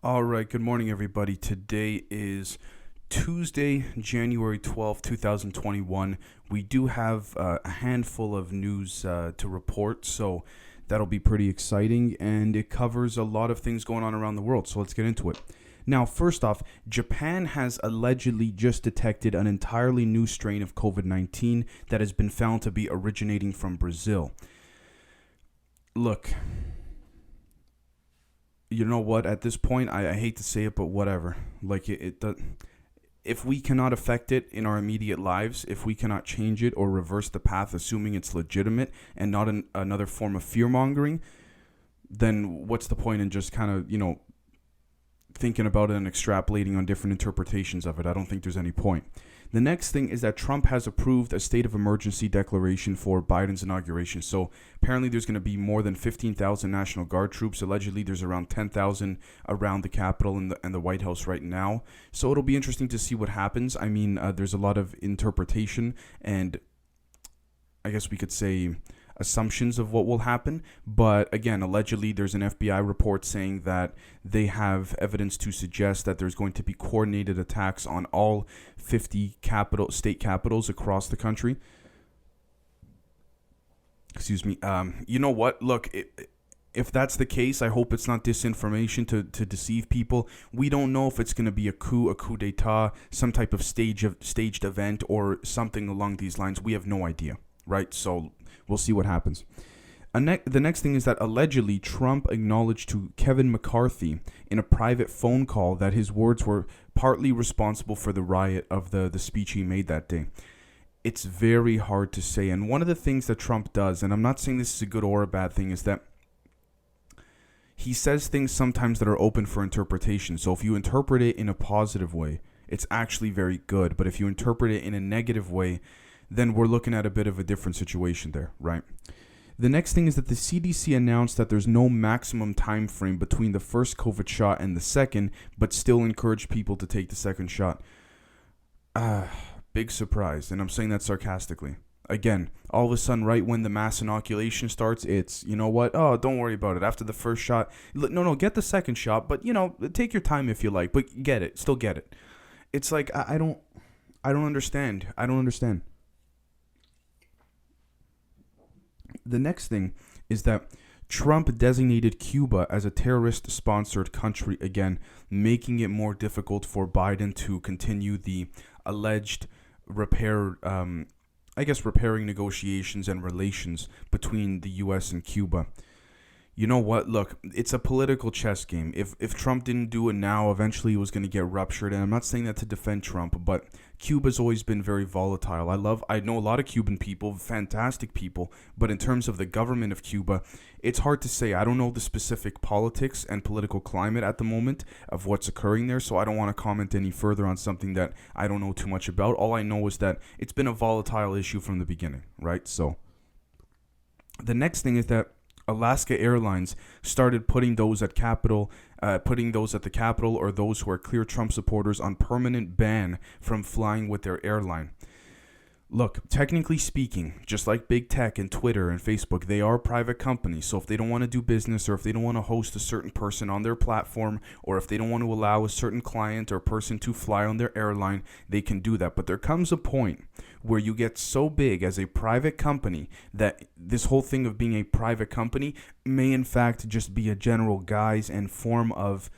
All right, good morning, everybody. Today is Tuesday, January 12th, 2021. We do have a handful of news to report, so that'll be pretty exciting, and it covers a lot of things going on around the world, so let's get into it. Now, first off, Japan has allegedly just detected an entirely new strain of COVID-19 that has been found to be originating from Brazil. Look, you know what? At this point, I hate to say it, but whatever. Like if we cannot affect it in our immediate lives, if we cannot change it or reverse the path, assuming it's legitimate and not another form of fear mongering, then what's the point in just kind of thinking about it and extrapolating on different interpretations of it? I don't think there's any point. The next thing is that Trump has approved a state of emergency declaration for Biden's inauguration. So apparently there's going to be more than 15,000 National Guard troops. Allegedly, there's around 10,000 around the Capitol and the White House right now. So it'll be interesting to see what happens. I mean, there's a lot of interpretation and I guess we could say assumptions of what will happen. But again, allegedly, there's an FBI report saying that they have evidence to suggest that there's going to be coordinated attacks on all 50 state capitals across the country. Excuse me. You know what? Look, if that's the case, I hope it's not disinformation to deceive people. We don't know if it's going to be a coup d'etat, some type of staged event, or something along these lines. We have no idea, right? So we'll see what happens. The next thing is that allegedly Trump acknowledged to Kevin McCarthy in a private phone call that his words were partly responsible for the riot of the speech he made that day. It's very hard to say. And one of the things that Trump does, and I'm not saying this is a good or a bad thing, is that he says things sometimes that are open for interpretation. So if you interpret it in a positive way, it's actually very good. But if you interpret it in a negative way, then we're looking at a bit of a different situation there, right? The next thing is that the CDC announced that there's no maximum time frame between the first COVID shot and the second, but still encourage people to take the second shot. Big surprise, and I'm saying that sarcastically. Again, all of a sudden, right when the mass inoculation starts, it's, you know what? Oh, don't worry about it. After the first shot, no, get the second shot, but, take your time if you like, but get it, still get it. It's like, I don't understand. I don't understand. The next thing is that Trump designated Cuba as a terrorist-sponsored country again, making it more difficult for Biden to continue the alleged repairing negotiations and relations between the U.S. and Cuba. You know what? Look, it's a political chess game. If Trump didn't do it now, eventually it was going to get ruptured. And I'm not saying that to defend Trump, but Cuba's always been very volatile. I know a lot of Cuban people, fantastic people, but in terms of the government of Cuba, it's hard to say. I don't know the specific politics and political climate at the moment of what's occurring there, so I don't want to comment any further on something that I don't know too much about. All I know is that it's been a volatile issue from the beginning, right? So the next thing is that Alaska Airlines started putting those at the Capitol or those who are clear Trump supporters on permanent ban from flying with their airline. Look, technically speaking, just like big tech and Twitter and Facebook, they are private companies. So if they don't want to do business, or if they don't want to host a certain person on their platform, or if they don't want to allow a certain client or person to fly on their airline, they can do that. But there comes a point where you get so big as a private company that this whole thing of being a private company may in fact just be a general guise and form of,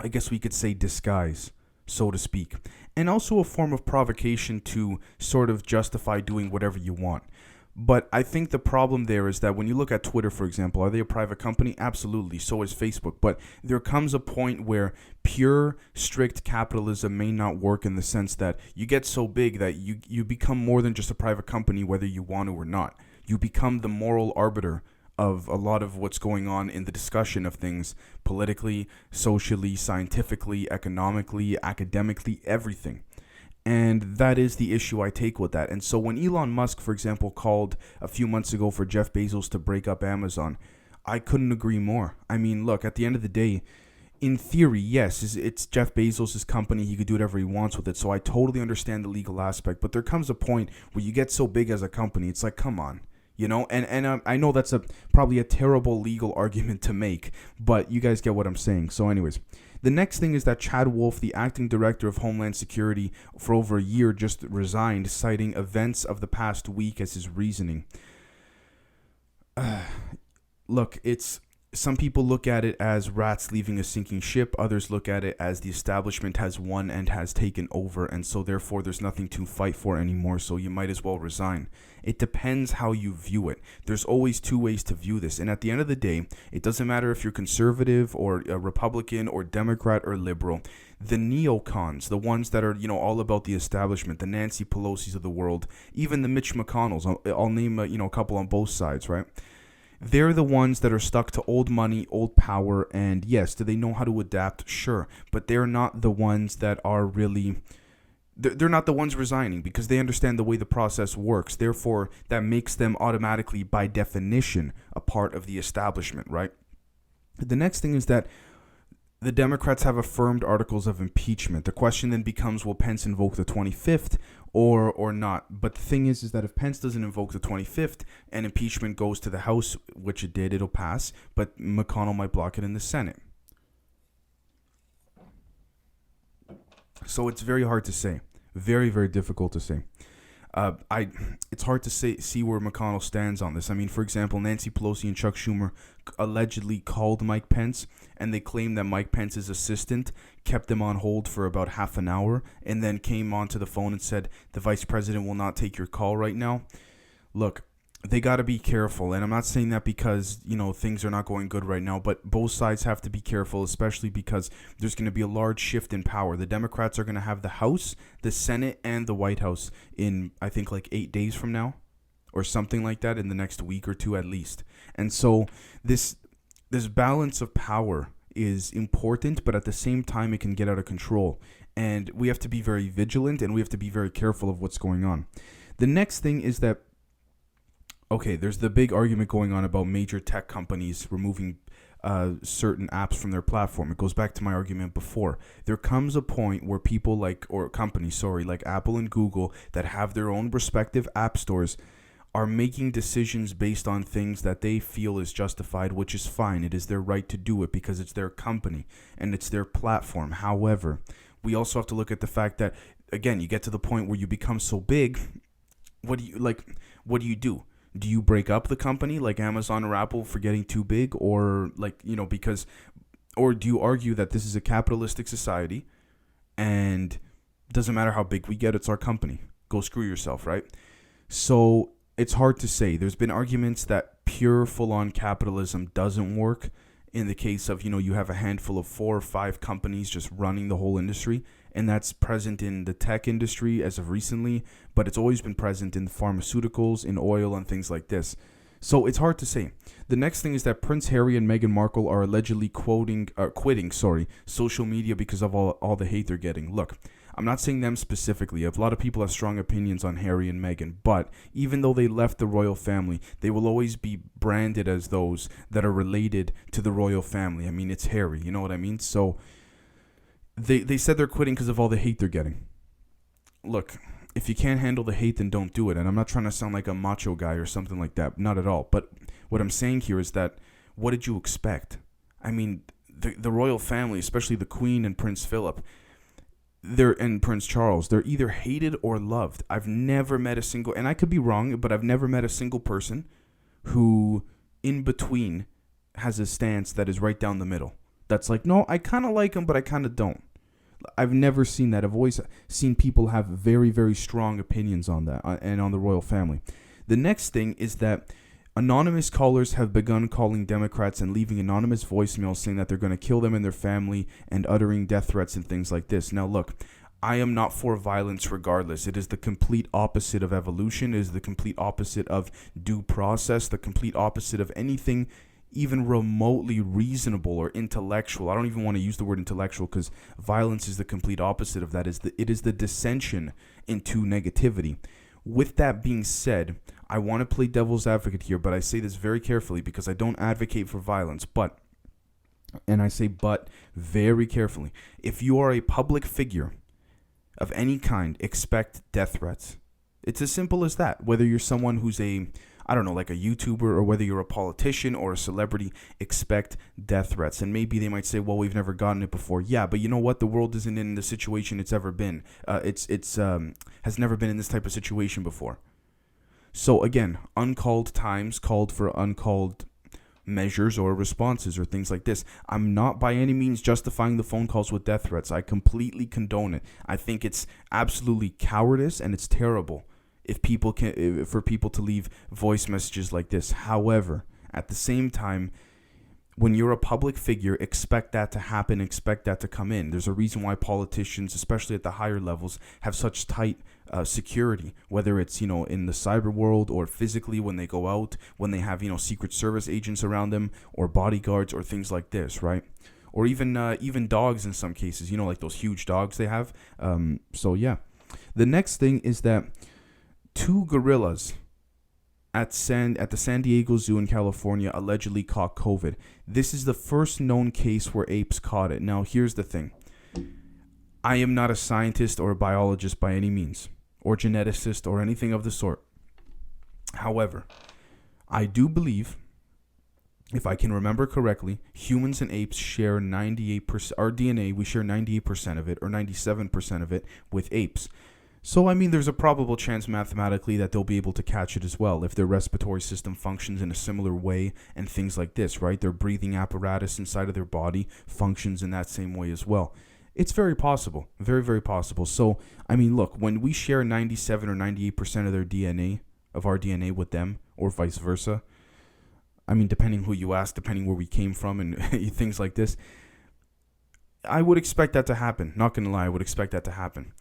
I guess we could say, disguise, so to speak, and also a form of provocation to sort of justify doing whatever you want. But I think the problem there is that when you look at Twitter, for example, are they a private company? Absolutely. So is Facebook. But there comes a point where pure, strict capitalism may not work, in the sense that you get so big that you become more than just a private company, whether you want to or not. You become the moral arbiter of a lot of what's going on in the discussion of things politically, socially, scientifically, economically, academically, everything. And that is the issue I take with that. And so when Elon Musk, for example, called a few months ago for Jeff Bezos to break up Amazon, I couldn't agree more. I mean, look, at the end of the day, in theory, yes, it's Jeff Bezos' company. He could do whatever he wants with it. So I totally understand the legal aspect. But there comes a point where you get so big as a company, it's like, come on. And I know that's probably a terrible legal argument to make, but you guys get what I'm saying. So anyways, the next thing is that Chad Wolf, the acting director of Homeland Security for over a year, just resigned, citing events of the past week as his reasoning. Look, some people look at it as rats leaving a sinking ship. Others look at it as the establishment has won and has taken over, and so therefore there's nothing to fight for anymore, so you might as well resign. It depends how you view it. There's always two ways to view this, and at the end of the day, it doesn't matter if you're conservative or a Republican or Democrat or liberal. The neocons, the ones that are, all about the establishment, the Nancy Pelosi's of the world, even the Mitch McConnells, I'll name, a couple on both sides, right? They're the ones that are stuck to old money, old power, and yes, do they know how to adapt? Sure, but they're not the ones that are really... They're not the ones resigning because they understand the way the process works. Therefore, that makes them automatically, by definition, a part of the establishment, right? The next thing is that the Democrats have affirmed articles of impeachment. The question then becomes, will Pence invoke the 25th or not? But the thing is that if Pence doesn't invoke the 25th and impeachment goes to the House, which it did, it'll pass, but McConnell might block it in the Senate. So it's very hard to say. Very, very difficult to say. It's hard to see where McConnell stands on this. I mean, for example, Nancy Pelosi and Chuck Schumer allegedly called Mike Pence, and they claim that Mike Pence's assistant kept them on hold for about half an hour and then came onto the phone and said, the vice president will not take your call right now. Look, they got to be careful, and I'm not saying that because, things are not going good right now, but both sides have to be careful, especially because there's going to be a large shift in power. The Democrats are going to have the House, the Senate, and the White House in, I think, like 8 days from now or something like that, in the next week or two at least. And so this balance of power is important, but at the same time, it can get out of control. And we have to be very vigilant, and we have to be very careful of what's going on. The next thing is that okay, there's the big argument going on about major tech companies removing certain apps from their platform. It goes back to my argument before. There comes a point where people like Apple and Google that have their own respective app stores are making decisions based on things that they feel is justified, which is fine. It is their right to do it because it's their company and it's their platform. However, we also have to look at the fact that, again, you get to the point where you become so big, what do you do? Do you break up the company like Amazon or Apple for getting too big, or or do you argue that this is a capitalistic society and doesn't matter how big we get, it's our company. Go screw yourself, right? So it's hard to say. There's been arguments that pure full-on capitalism doesn't work in the case of, you have a handful of 4 or 5 companies just running the whole industry. And that's present in the tech industry as of recently, but it's always been present in pharmaceuticals, in oil, and things like this. So it's hard to say. The next thing is that Prince Harry and Meghan Markle are allegedly quitting social media because of all the hate they're getting. Look, I'm not saying them specifically. A lot of people have strong opinions on Harry and Meghan, but even though they left the royal family, they will always be branded as those that are related to the royal family. I mean, it's Harry, you know what I mean? So They said they're quitting because of all the hate they're getting. Look, if you can't handle the hate, then don't do it. And I'm not trying to sound like a macho guy or something like that. Not at all. But what I'm saying here is that, what did you expect? I mean, the royal family, especially the Queen and Prince Philip, and Prince Charles, they're either hated or loved. I've never met a single, and I could be wrong, but I've never met a single person who, in between, has a stance that is right down the middle. That's like, no, I kind of like him, but I kind of don't. I've never seen that. I've always seen people have very, very strong opinions on that and on the royal family. The next thing is that anonymous callers have begun calling Democrats and leaving anonymous voicemails saying that they're going to kill them and their family and uttering death threats and things like this. Now, look, I am not for violence regardless. It is the complete opposite of evolution. It is the complete opposite of due process, the complete opposite of anything even remotely reasonable or intellectual. I don't even want to use the word intellectual because violence is the complete opposite of that. It is the dissension into negativity. With that being said, I want to play devil's advocate here, but I say this very carefully because I don't advocate for violence. And I say but very carefully. If you are a public figure of any kind, expect death threats. It's as simple as that. Whether you're someone who's a I don't know, like a YouTuber, or whether you're a politician or a celebrity, expect death threats. And maybe they might say, well, we've never gotten it before. Yeah, but you know what? The world isn't in the situation it's ever been. It's has never been in this type of situation before. So again, uncalled times called for uncalled measures or responses or things like this. I'm not by any means justifying the phone calls with death threats. I completely condone it. I think it's absolutely cowardice and it's terrible for people to leave voice messages like this. However, at the same time, when you're a public figure, expect that to happen, expect that to come in. There's a reason why politicians, especially at the higher levels, have such tight security, whether it's, in the cyber world or physically when they go out, when they have, Secret Service agents around them or bodyguards or things like this, right? Or even dogs in some cases, like those huge dogs they have. So yeah. The next thing is that 2 gorillas at the San Diego Zoo in California allegedly caught COVID. This is the first known case where apes caught it. Now, here's the thing. I am not a scientist or a biologist by any means, or geneticist or anything of the sort. However, I do believe, if I can remember correctly, humans and apes share 98%, our DNA, we share 98% of it, or 97% of it with apes. So, there's a probable chance mathematically that they'll be able to catch it as well if their respiratory system functions in a similar way and things like this, right? Their breathing apparatus inside of their body functions in that same way as well. It's very possible. Very, very possible. So, look, when we share 97 or 98% of their DNA, of our DNA with them, or vice versa, depending who you ask, depending where we came from and things like this, I would expect that to happen. Not going to lie, I would expect that to happen.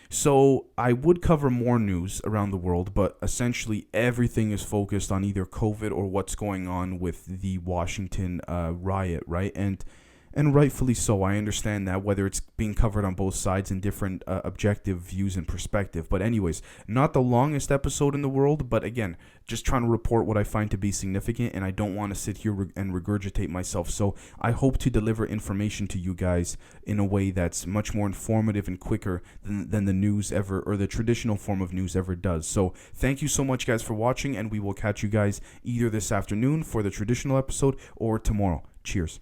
So I would cover more news around the world, but essentially everything is focused on either COVID or what's going on with the Washington riot, right? And rightfully so. I understand that, whether it's being covered on both sides in different objective views and perspective. But anyways, not the longest episode in the world, but again, just trying to report what I find to be significant, and I don't want to sit here and regurgitate myself. So I hope to deliver information to you guys in a way that's much more informative and quicker than the news ever, or the traditional form of news ever does. So thank you so much, guys, for watching, and we will catch you guys either this afternoon for the traditional episode or tomorrow. Cheers.